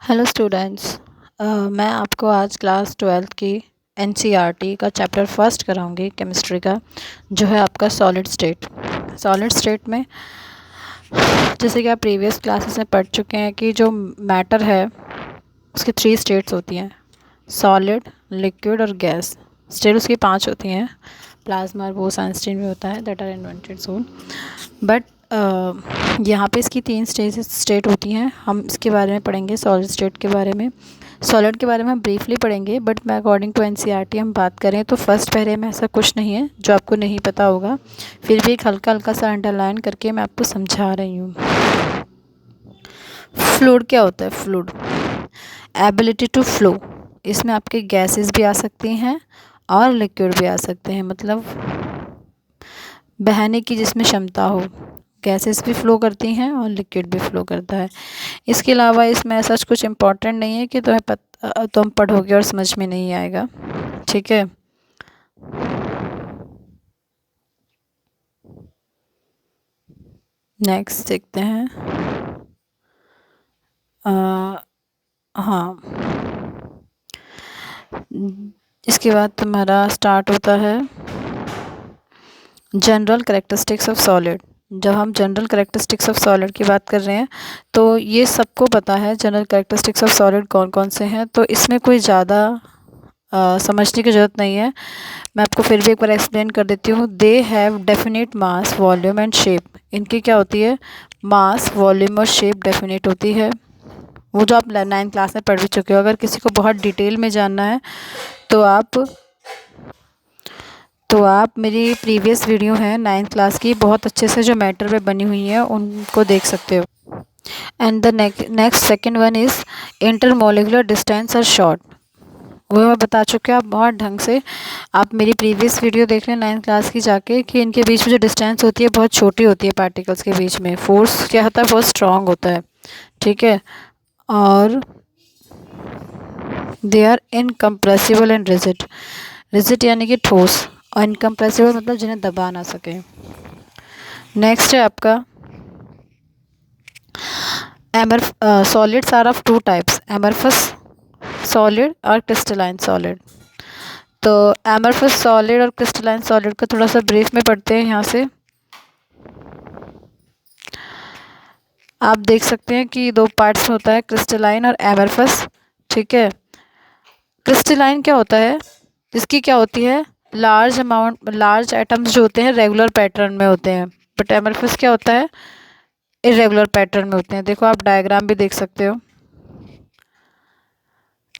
Hello students. मैं आपको आज क्लास 12th की एनसीईआरटी का चैप्टर फर्स्ट कराऊंगी केमिस्ट्री का, जो है आपका सॉलिड स्टेट। सॉलिड स्टेट में जैसे कि आप प्रीवियस क्लासेस में पढ़ चुके हैं कि जो मैटर है उसकी 3 स्टेट्स होती हैं, सॉलिड, लिक्विड और गैस। स्टेट उसकी 5 होती हैं। प्लाज्मा वो सनस्टीन में होता है, that are invented sewn. But यहाँ पे इसकी 3 स्टेट होती हैं। हम इसके बारे में पढ़ेंगे, सॉलिड स्टेट के बारे में। सॉलिड के बारे में हम ब्रीफली पढ़ेंगे, बट मैं अकॉर्डिंग टू एनसीईआरटी हम बात करें तो फर्स्ट पैरे में ऐसा कुछ नहीं है जो आपको नहीं पता होगा। फिर भी एक हल्का हल्का सा अंडरलाइन करके मैं आपको समझा रही हूँ। फ्लूइड क्या होता है? Fluid ability to flow. इसमें आपके गैसेस भी आ सकती हैं और लिक्विड भी आ सकते हैं, मतलब बहने की जिसमें क्षमता हो। गैसेस भी फ़्लो करती हैं और लिक्विड भी फ़्लो करता है। इसके अलावा इसमें ऐसा कुछ इम्पोर्टेंट नहीं है कि तुम पढ़ोगे और समझ में नहीं आएगा, ठीक है। नेक्स्ट देखते हैं। हाँ, इसके बाद तुम्हारा स्टार्ट होता है जनरल कैरेक्टरिस्टिक्स ऑफ सॉलिड। जब हम जनरल कैरेक्टरिस्टिक्स ऑफ सॉलिड की बात कर रहे हैं तो ये सबको पता है जनरल कैरेक्टरिस्टिक्स ऑफ सॉलिड कौन कौन से हैं, तो इसमें कोई ज़्यादा समझने की ज़रूरत नहीं है। मैं आपको फिर भी एक बार एक्सप्लेन कर देती हूँ। They have definite mass, volume and shape. इनकी क्या होती है? मास, वॉल्यूम और शेप डेफिनेट होती है। वो जो आप 9th क्लास में पढ़ भी चुके हो। अगर किसी को बहुत डिटेल में जानना है तो आप मेरी प्रीवियस वीडियो है 9th क्लास की, बहुत अच्छे से जो मैटर पे बनी हुई है उनको देख सकते हो। And the next second one is intermolecular distance और शॉर्ट। वो मैं बता चुकी हूँ आप बहुत ढंग से। आप मेरी प्रीवियस वीडियो देख लें 9th क्लास की जाके कि इनके बीच में जो डिस्टेंस होती है बहुत छोटी होती है। पार्टिकल्स के बीच में फोर्स क्या होता है? बहुत स्ट्रांग होता है, ठीक है। और they are incompressible and rigid. Rigid यानी कि ठोस, और इनकम्प्रेसिबल मतलब जिन्हें दबा ना सके। नेक्स्ट है आपका solids are of 2 types, amorphous solid और क्रिस्टलाइन सॉलिड। तो एमरफस सॉलिड और क्रिस्टलाइन सॉलिड का थोड़ा सा ब्रीफ में पढ़ते हैं। यहाँ से आप देख सकते हैं कि 2 पार्ट्स में होता है, क्रिस्टलाइन और एमरफस, ठीक है। क्रिस्टलाइन क्या होता है? इसकी क्या होती है? लार्ज एटम्स जो होते हैं रेगुलर पैटर्न में होते हैं, बट एमरफस क्या होता है? इरेगुलर पैटर्न में होते हैं। देखो आप डायग्राम भी देख सकते हो,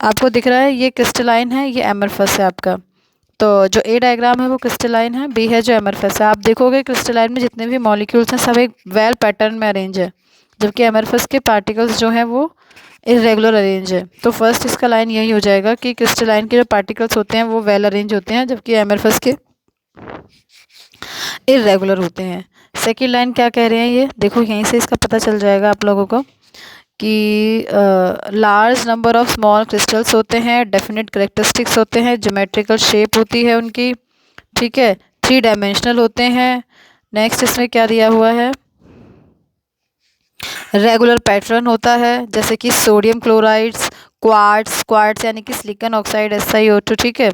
आपको दिख रहा है ये क्रिस्टलाइन है, ये एमरफस है आपका। तो जो ए डायग्राम है वो क्रिस्टलाइन है, बी है जो एमरफस है। आप देखोगे क्रिस्टलाइन में जितने भी मॉलिक्यूल्स हैं सब एक वेल पैटर्न में अरेंज है, जबकि एमरफस के पार्टिकल्स जो हैं वो इरेगुलर अरेंज है। तो फर्स्ट इसका लाइन यही हो जाएगा कि क्रिस्टलाइन के जो पार्टिकल्स होते हैं वो वेल अरेंज होते हैं, जबकि एमरफस के इरेगुलर होते हैं। सेकेंड लाइन क्या कह रहे हैं ये देखो, यहीं से इसका पता चल जाएगा आप लोगों को कि large number of small crystals होते हैं, डेफिनेट करेक्टरिस्टिक्स होते हैं, ज्योमेट्रिकल शेप होती है उनकी, ठीक है, 3 डायमेंशनल होते हैं। नेक्स्ट इसमें क्या दिया हुआ है? रेगुलर पैटर्न होता है, जैसे कि सोडियम क्लोराइड्स, क्वार्ट्स यानी कि सिलिकॉन ऑक्साइड SiO2, ठीक है।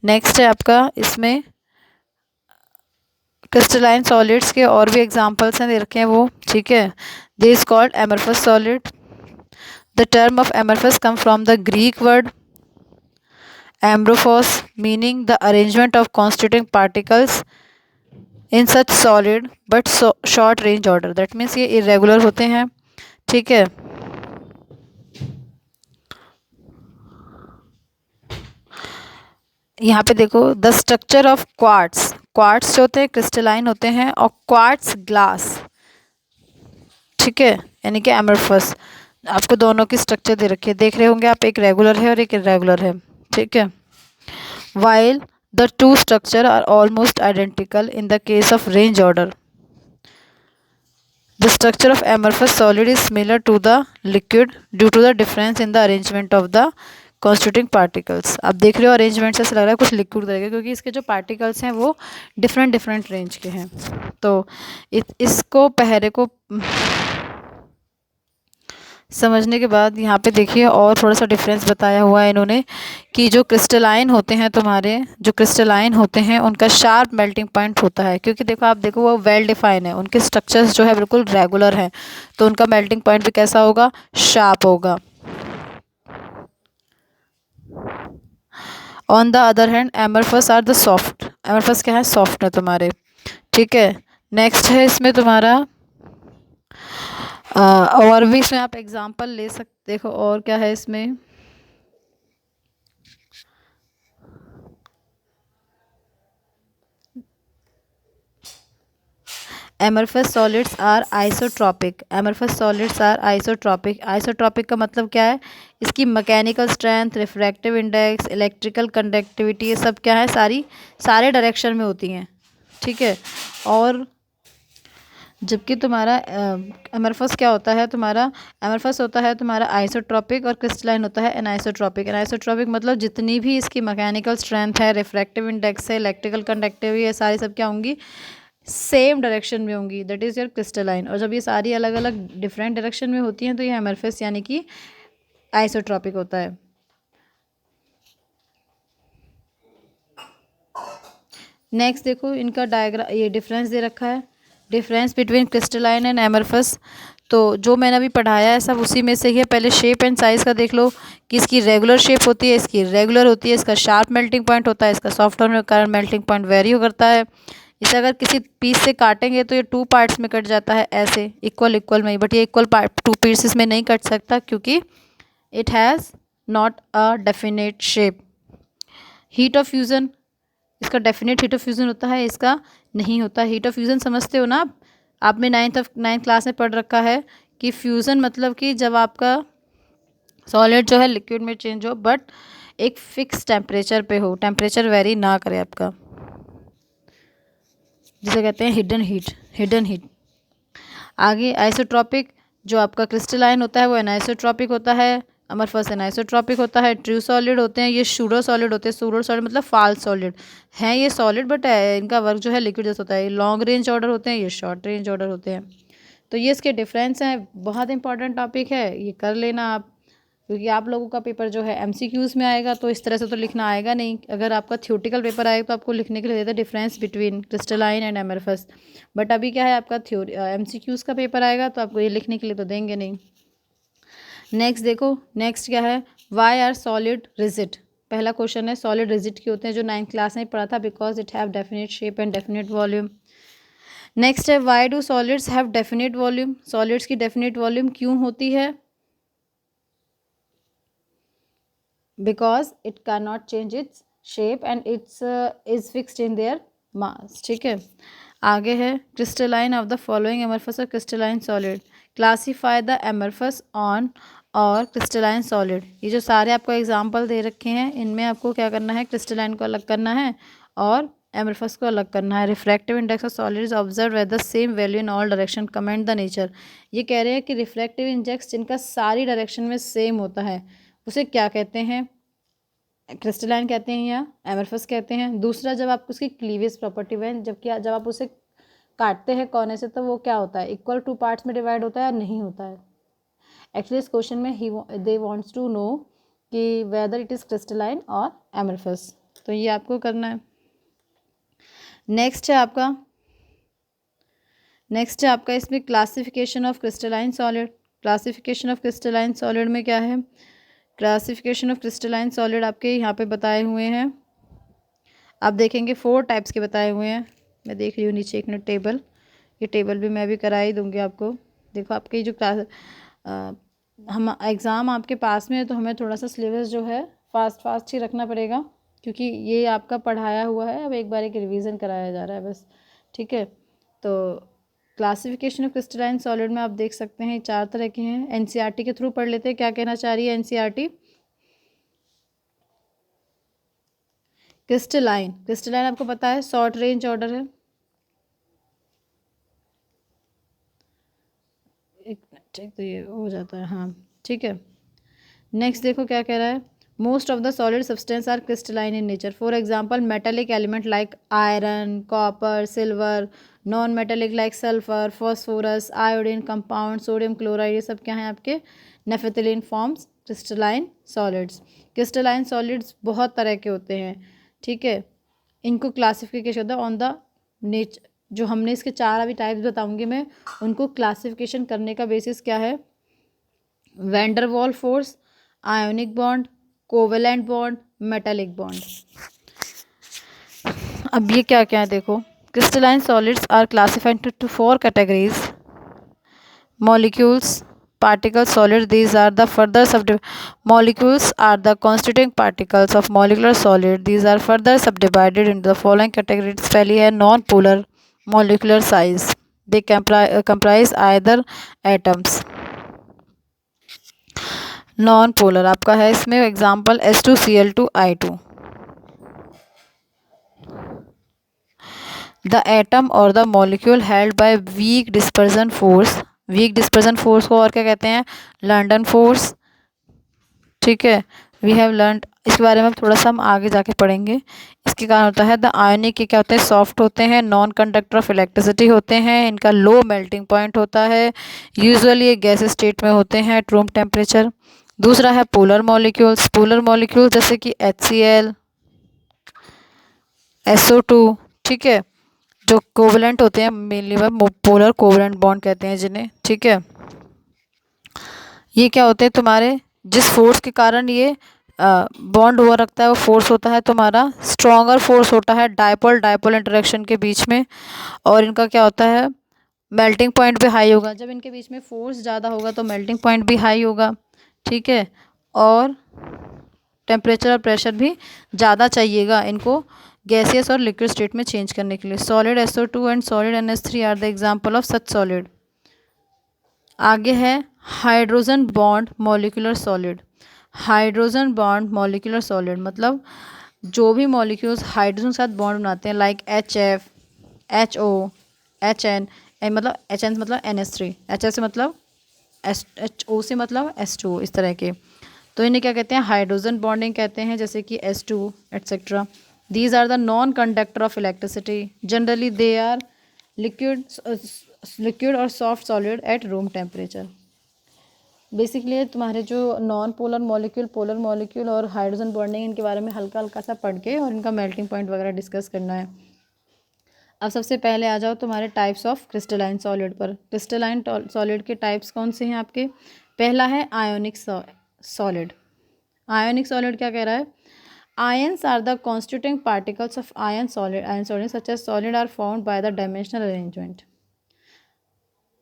नेक्स्ट है आपका इसमें क्रिस्टलाइन सॉलिड्स के और भी एग्जांपल्स हैं दे रखे हैं वो, ठीक है। This is called amorphous solid. The term of amorphous comes from the Greek word amorphos, meaning the arrangement of constituting particles in such solid but short range order. That means ये irregular होते हैं, ठीक है। यहाँ पे देखो the structure of quartz जो होते हैं क्रिस्टलाइन होते हैं, और क्वार्ट्स ग्लास, ठीक है, यानी कि एमरफस। आपको दोनों की स्ट्रक्चर दे रखी है, देख रहे होंगे आप, एक रेगुलर है और एक इरेगुलर है, ठीक है। While the two structure are almost identical in the case of range order, the structure of amorphous solid is similar to the liquid due to the difference in the arrangement of the constituting particles. आप देख रहे हो arrangement से ऐसा लग रहा है कुछ लिक्विड रहेगा, क्योंकि इसके जो पार्टिकल्स हैं वो डिफरेंट रेंज के हैं। तो इसको पहरे को समझने के बाद यहाँ पे देखिए और थोड़ा सा डिफरेंस बताया हुआ है इन्होंने कि जो क्रिस्टलाइन होते हैं तुम्हारे, जो क्रिस्टलाइन होते हैं उनका शार्प मेल्टिंग पॉइंट होता है, क्योंकि देखो आप देखो वो वेल डिफाइन है, उनके स्ट्रक्चर्स जो है बिल्कुल रेगुलर हैं, तो उनका मेल्टिंग पॉइंट भी कैसा होगा, शार्प होगा। On the other hand amorphous are the soft, amorphous क्या है, सॉफ्ट है तुम्हारे, ठीक है। नेक्स्ट है इसमें तुम्हारा और भी इसमें आप एग्जांपल ले सकते, देखो और क्या है इसमें, amorphous solids are isotropic, amorphous solids are isotropic, isotropic का मतलब क्या है, इसकी mechanical strength, refractive index, electrical conductivity, ये सब क्या है, सारे डायरेक्शन में होती हैं, ठीक है। और जबकि तुम्हारा एमरफस क्या होता है तुम्हारा, एमरफस होता है तुम्हारा आइसोट्रॉपिक और क्रिस्टलाइन होता है एनाइसोट्रॉपिक। एनाइसोट्रॉपिक मतलब जितनी भी इसकी मैकेनिकल स्ट्रेंथ है, रिफ्रैक्टिव इंडेक्स है, इलेक्ट्रिकल कंडक्टिविटी है, सारी सब क्या होंगी, सेम डायरेक्शन में होंगी, दैट इज़ योर क्रिस्टलाइन। और जब ये सारी अलग अलग डिफरेंट डायरेक्शन में होती हैं तो ये एमरफस यानी कि आइसोट्रॉपिक होता है। नेक्स्ट देखो इनका डायग्राम, ये डिफरेंस दे रखा है, difference between crystalline and amorphous. तो जो मैंने अभी पढ़ाया है सब उसी में से ही है। पहले शेप एंड साइज़ का देख लो कि इसकी रेगुलर शेप होती है, इसकी रेगुलर होती है, इसका शार्प मेल्टिंग पॉइंट होता है, इसका सॉफ्ट होने के कारण मेल्टिंग पॉइंट वेरी करता है। इसे अगर किसी पीस से काटेंगे तो ये 2 पार्ट्स में कट जाता है, ऐसे इक्वल इक्वल में ही, बट ये इक्वल पार्ट 2 पीसेस में नहीं कट सकता क्योंकि it has not a definite shape. Heat of fusion, इसका डेफिनेट हीट ऑफ फ्यूज़न होता है, इसका नहीं होता। हीट ऑफ फ्यूज़न समझते हो ना आप, आपने नाइन्थ क्लास में पढ़ रखा है कि फ्यूज़न मतलब कि जब आपका सॉलिड जो है लिक्विड में चेंज हो बट एक फिक्स टेम्परेचर पे हो, टेम्परेचर वेरी ना करे आपका, जिसे कहते हैं हिडन हीट, हिडन हीट। आगे आइसोट्रॉपिक, जो आपका क्रिस्टलाइन होता है वो एनाइसोट्रॉपिक होता है, अमरफस एनाइसोट्रॉपिक होता है। ट्रू सॉलिड होते हैं ये सूडो सॉलिड होते हैं, सूडो सॉलिड मतलब फाल्स सॉलिड हैं ये सॉलिड बट इनका वर्क जो है लिक्विड जैसा होता है। ये लॉन्ग रेंज ऑर्डर होते हैं, ये शॉर्ट रेंज ऑर्डर होते हैं। तो ये इसके डिफरेंस हैं, बहुत इंपॉर्टेंट टॉपिक है, ये कर लेना आप, क्योंकि आप लोगों का पेपर जो है एमसीक्यूज़ में आएगा तो इस तरह से तो लिखना आएगा नहीं। अगर आपका थ्योरेटिकल पेपर आएगा तो आपको लिखने के लिए देता है difference between crystalline and amorphous, but अभी क्या है आपका थ्योरी एमसीक्यूज़ का पेपर आएगा तो आपको ये लिखने के लिए तो देंगे नहीं। नेक्स्ट देखो, नेक्स्ट क्या है, वाई आर सॉलिड रिजिड। पहला क्वेश्चन है सॉलिड रिजिड क्यों होते हैं, जो 9th क्लास में पढ़ा था, because it have definite shape and definite volume. Next है why do solids have definite volume, solids की डेफिनेट वॉल्यूम क्यों होती है, because it can not change its shape and its is fixed in their mass, ठीक है। आगे है crystalline of the following amorphous और crystalline solid, classify the amorphous on और क्रिस्टलाइन सॉलिड। ये जो सारे आपको एग्जाम्पल दे रखे हैं इनमें आपको क्या करना है, क्रिस्टलाइन को अलग करना है और एमरफस को अलग करना है। Refractive index of solid is observe at the same value in all direction, comment the nature. ये कह रहे हैं कि रिफ्रैक्टिव इंडेक्स जिनका सारी डायरेक्शन में सेम होता है उसे क्या कहते हैं, क्रिस्टलाइन कहते हैं या एमरफस कहते हैं। दूसरा, जब आप उसकी क्लीवेज प्रॉपर्टी में जब आप उसे काटते हैं कोने से तो वो क्या होता है, इक्वल 2 पार्ट्स में डिवाइड होता है या नहीं होता है। एक्चुअली इस क्वेश्चन में दे वांट्स टू नो कि वेदर इट इज़ क्रिस्टलाइन और एमरफस, तो ये आपको करना है। नेक्स्ट है आपका इसमें classification of crystalline solid. Classification of crystalline solid में क्या है, क्लासिफिकेशन ऑफ क्रिस्टलाइन सॉलिड आपके यहाँ पे बताए हुए हैं, आप देखेंगे 4 टाइप्स के बताए हुए हैं। मैं देख रही हूँ नीचे एक मिनट टेबल, ये टेबल भी मैं भी करा ही दूँगी आपको। देखो आपके जो क्लास हम एग्ज़ाम आपके पास में है तो हमें थोड़ा सा सिलेबस जो है फास्ट ही रखना पड़ेगा, क्योंकि ये आपका पढ़ाया हुआ है, अब एक बार एक रिवीजन कराया जा रहा है बस, ठीक है। तो क्लासिफिकेशन ऑफ क्रिस्टलाइन सॉलिड में आप देख सकते हैं 4 तरह के हैं। एनसीईआरटी के थ्रू पढ़ लेते हैं, क्या कहना चाह रही है एनसीईआरटी। क्रिस्टलाइन आपको पता है शॉर्ट रेंज ऑर्डर है, एक मिनट, ठीक तो ये हो जाता है, हाँ ठीक है। नेक्स्ट देखो क्या कह रहा है, Most of the solid substances are crystalline in nature. For example, metallic element like iron, copper, silver, non-metallic like sulfur, phosphorus, iodine compound, sodium chloride, ये सब क्या हैं आपके naphthalene forms crystalline solids. Crystalline solids बहुत तरह के होते हैं, ठीक है. इनको क्लासिफिकेशन होता है ऑन द नेचर. जो हमने इसके 4 अभी टाइप्स बताऊंगी मैं, उनको क्लासिफिकेशन करने का बेसिस क्या है. Van der Waal force, ionic bond, covalent bond, metallic bond. अब ये क्या क्या है देखो. Crystalline solids are classified to 4 categories. molecules, particle, solid. These are the further molecules are the constituent particles of molecular solid. These are further subdivided into the following categories. पहली है non-polar molecular size. They comprise either atoms. Non-polar आपका है इसमें example H2Cl2I2. The atom or the molecule held by weak dispersion force. Weak dispersion force को और क्या कहते हैं, लंडन फोर्स. ठीक है, वी हैव लर्नड. इसके बारे में थोड़ा सा हम आगे जाके पढ़ेंगे. इसके कारण होता है द आयनिक के क्या होते हैं, सॉफ्ट होते हैं, नॉन कंडक्टर ऑफ इलेक्ट्रिसिटी होते हैं, इनका लो मेल्टिंग पॉइंट होता है, यूजुअली ये गैस स्टेट में होते हैं एट रूम टेम्परेचर. दूसरा है पोलर मॉलिक्यूल्स. पोलर मॉलिक्यूल जैसे कि HCl, SO2, ठीक है, जो कोवलेंट होते हैं, मेनली वह पोलर कोवलेंट बॉन्ड कहते हैं जिन्हें. ठीक है, ये क्या होते हैं तुम्हारे, जिस फोर्स के कारण ये बॉन्ड हुआ रखता है वो फोर्स होता है तुम्हारा स्ट्रॉन्गर फोर्स होता है डायपोल डायपोल इंटरेक्शन के बीच में. और इनका क्या होता है, मेल्टिंग पॉइंट भी हाई होगा. जब इनके बीच में फोर्स ज़्यादा होगा तो मेल्टिंग पॉइंट भी हाई होगा. ठीक है, और टेम्परेचर और प्रेशर भी ज़्यादा चाहिएगा इनको गैसियस और लिक्विड स्टेट में चेंज करने के लिए. Solid SO2 and solid NH3 are the example of such solid. आगे है hydrogen bond molecular solid. Hydrogen bond molecular solid मतलब जो भी मॉलिक्यूल्स हाइड्रोजन के साथ बॉन्ड बनाते हैं, लाइक HF, HO, HN, मतलब HN मतलब NH3, HF से मतलब HO से मतलब H2, इस तरह के. तो इन्हें क्या कहते हैं, हाइड्रोजन बॉन्डिंग कहते हैं, जैसे कि S2 etcetera. These are the non conductor of electricity. Generally they are liquid और soft solid at room temperature. Basically तुम्हारे जो non polar molecule, polar molecule और हाइड्रोजन बॉन्डिंग, इनके बारे में हल्का हल्का सा पढ़ के और इनका मेल्टिंग पॉइंट वगैरह डिस्कस करना है. अब सबसे पहले आ जाओ तुम्हारे टाइप्स ऑफ क्रिस्टलाइन सॉलिड पर. क्रिस्टलाइन सॉलिड के टाइप्स कौन से हैं आपके. पहला है आयोनिक सॉलिड. आयोनिक सॉलिड क्या कह रहा है, ions are the constituting particles of ion solid. Ion solid such as solid are found by the dimensional arrangement.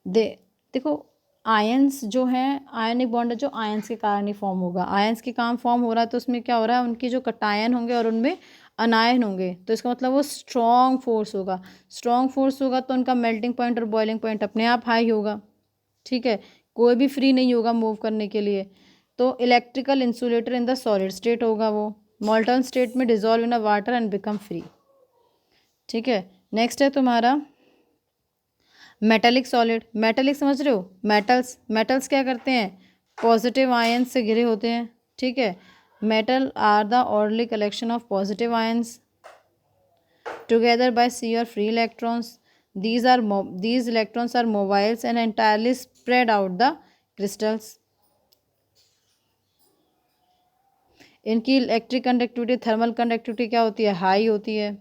देखो आयंस जो हैं, आयनिक बॉन्ड जो आयंस के कारण ही फॉर्म होगा. आयंस के काम फॉर्म हो रहा है तो उसमें क्या हो रहा है, उनकी जो कटायन होंगे और उनमें अनायन होंगे, तो इसका मतलब वो स्ट्रॉन्ग फोर्स होगा. स्ट्रॉन्ग फोर्स होगा तो उनका मेल्टिंग पॉइंट और बॉइलिंग पॉइंट अपने आप हाई होगा. ठीक है, कोई भी फ्री नहीं होगा मूव करने के लिए. तो electrical insulator in the solid state होगा वो. मॉल्टन स्टेट में dissolve in a water and become free. ठीक है, नेक्स्ट है तुम्हारा मेटेलिक सॉलिड. मेटेलिक समझ रहे हो, मेटल्स. मेटल्स क्या करते हैं, पॉजिटिव आयन से घिरे होते हैं. ठीक है, metal are the orderly collection of positive ions together by sea और free electrons. these electrons are mobiles and entirely spread out the crystals. इनकी इलेक्ट्रिक कंडक्टिविटी, थर्मल कंडक्टिविटी क्या होती है, हाई होती है.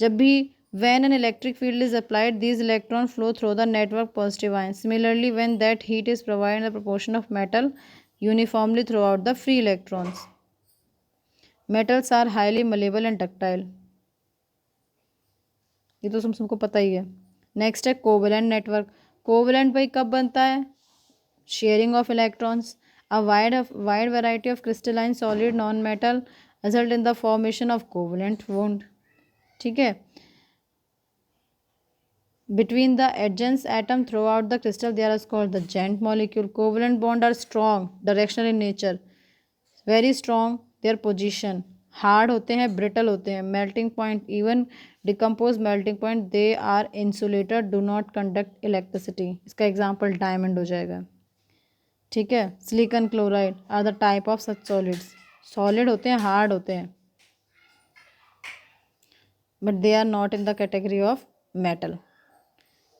जब भी when an electric field is applied, these electrons flow through the network positive ions. Similarly, when that heat is provided, the proportion of metal uniformly throughout the free electrons. Metals are highly malleable and ductile. ये तो तुमको पता ही है. Next है covalent network. Covalent भाई कब बनता है, sharing of electrons. A wide variety of crystalline solid non-metal result in the formation of covalent bond. ठीक है, between the adjacent atom throughout the crystal they are called the joint molecule. Covalent bond are strong, directional in nature, very strong their position, hard होते हैं, brittle होते हैं. melting point, even decomposed melting point, they are insulator, do not conduct electricity. इसका example diamond हो जाएगा. ठीक है, silicon chloride are the type of such solids. Solid होते हैं, हार्ड होते हैं, but they are not in the category of metal.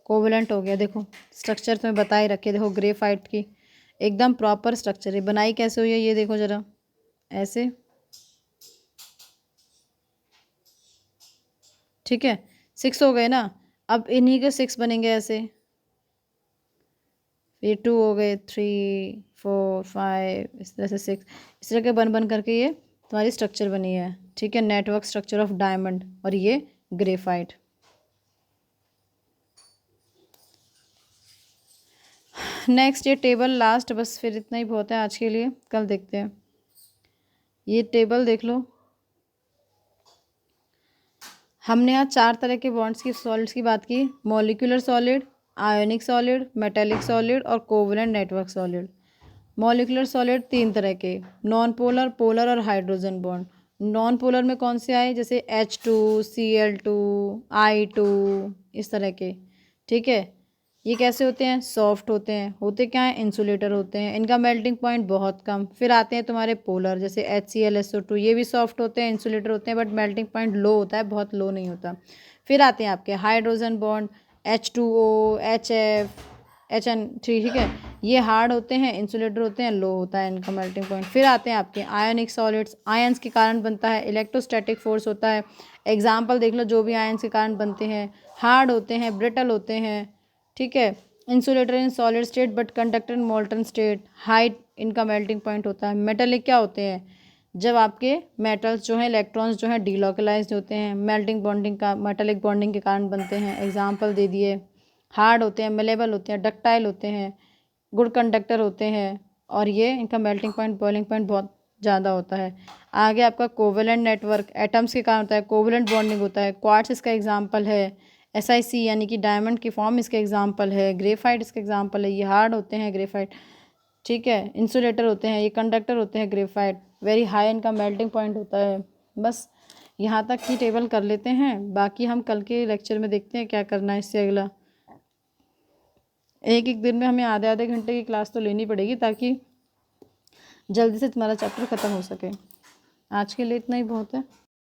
Covalent हो गया, देखो स्ट्रक्चर तो मैं बता ही रखे, देखो ग्रेफाइट की एकदम प्रॉपर स्ट्रक्चर है। बनाई कैसे हुई है ये देखो ज़रा, ऐसे, ठीक है। 6 हो गए ना, अब इन्हीं के 6 बनेंगे ऐसे, फिर 2 हो गए, 3 4 5, इस तरह से 6, इस तरह के बन बन करके ये तुम्हारी स्ट्रक्चर बनी है, ठीक है। नेटवर्क स्ट्रक्चर ऑफ डायमंड, और ये ग्रेफाइट। नेक्स्ट ये टेबल लास्ट, बस फिर इतना ही बहुत है आज के लिए, कल देखते हैं। ये टेबल देख लो, हमने यहाँ 4 तरह के बॉन्ड्स की, सॉलिड्स की बात की, molecular solid, ionic solid, metallic solid और covalent network solid. Molecular solid 3 तरह के, नॉन पोलर, पोलर और हाइड्रोजन बॉन्ड। नॉन पोलर में कौन से आए, जैसे H2, Cl2, I2, इस तरह के, ठीक है। ये कैसे होते हैं, सॉफ्ट होते हैं, होते क्या हैं, इंसुलेटर होते हैं, इनका मेल्टिंग पॉइंट बहुत कम। फिर आते हैं तुम्हारे पोलर, जैसे HCl, SO2, ये भी सॉफ्ट होते हैं, इंसुलेटर होते हैं, बट मेल्टिंग पॉइंट लो होता है, बहुत लो नहीं होता। फिर आते हैं आपके hydrogen bond, H2O, HF, HN3, ठीक है। ये हार्ड होते हैं, इंसुलेटर होते हैं, लो होता है इनका मेल्टिंग पॉइंट। फिर आते हैं आपके आयनिक सॉलिड्स, आयंस के कारण बनता है, इलेक्ट्रोस्टैटिक फोर्स होता है। एग्जाम्पल देख लो, जो भी आयंस के कारण बनते हैं, हार्ड होते हैं, ब्रिटल होते हैं, ठीक है। Insulator in solid state but conductor in molten state, height इनका मेल्टिंग पॉइंट होता है। मेटेलिक क्या होते हैं, जब आपके मेटल्स जो हैं, इलेक्ट्रॉन्स जो हैं डीलोकलाइज्ड होते हैं, मेल्टिंग बॉन्डिंग का, मेटेलिक बॉन्डिंग के कारण बनते हैं। एग्जाम्पल दे दिए, हार्ड होते हैं, मेलेबल होते हैं, डक्टाइल होते हैं, गुड कंडक्टर होते हैं, और ये इनका मेल्टिंग पॉइंट, बॉइलिंग पॉइंट बहुत ज़्यादा होता है। आगे आपका कोवेलेंट नेटवर्क, एटम्स के कारण होता है, कोवेलेंट बॉन्डिंग होता है। क्वार्ट्ज इसका एग्जाम्पल है, SiC यानी कि डायमंड की फॉर्म इसके एग्जाम्पल है, ग्रेफाइट इसका एग्जाम्पल है, ये हार्ड होते हैं ग्रेफाइट, ठीक है। इंसुलेटर होते हैं, ये कंडक्टर होते हैं ग्रेफाइट, वेरी हाई इनका मेल्टिंग पॉइंट होता है। बस यहाँ तक की टेबल कर लेते हैं, बाकी हम कल के लेक्चर में देखते हैं क्या करना है इससे अगला। एक एक दिन में हमें आधे आधे घंटे की क्लास तो लेनी पड़ेगी, ताकि जल्दी से तुम्हारा चैप्टर ख़त्म हो सके। आज के लिए इतना ही बहुत है।